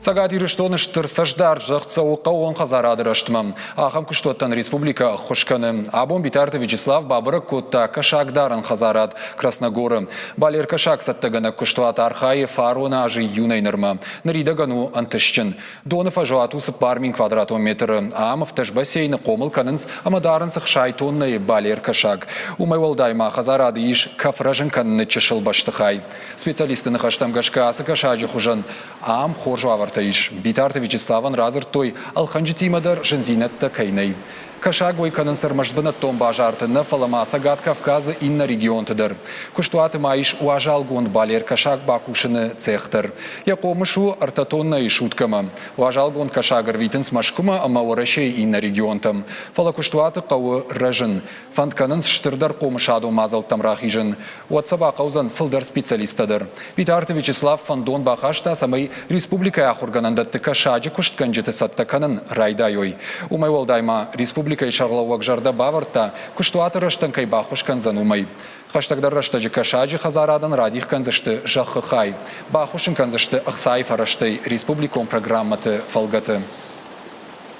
Сагат ирыштоныштыр саждар жахца уқа он хазарадырыштмам. Ахам күштоттан республика хошканы. Абон битарты Вячеслав Бабыры котта кашагдарын хазарад Красногоры. Балер кашак саттагана күштуат архаи фаруна ажи юнайнырма. Наридагану антышчын. Доны фажуатусы пармин квадратометры. Амов таш бассейны комыл канынс амадарынсық шайтонны балер кашак. Умайвалдайма хазарады иш кафражын канны чешыл баштыхай. Специалисты нахаштам гашкасы кашаджи хужан. Ам хоржу авартаиш. Битарты Вячеславан разыр той алханжитимадар жензинетта кайнай. Кашагой канансар мажбана томба жартына фалама Сагат Кавказы инна регионтыдыр. Куштуаты маиш уажалгон балер кашак бакушыны цехтыр. Якомышу артатонна и шуткама. Уажалгон кашагар витенс машкума ама орашей инна регионтам. Фала куштуаты кауы рыжын. Фантканынс штырдар комышаду мазал тамрахижын. Уатсаба каузан фылдар специалистадыр. Битарты Вячеслав фандон бахашта самай республика ахурганандатты кашаджи куштканжеты саттаканын райдайой. Умайвалдайма республика и шарлауак жарда баварта, куштуаты раштанкай бахушкан занумай. Хаштагдар раштаджи кашаджи хазарадан радих канзашты жаххахай. Бахушин канзашты ахсайфа раштай республиком программаты фалгаты.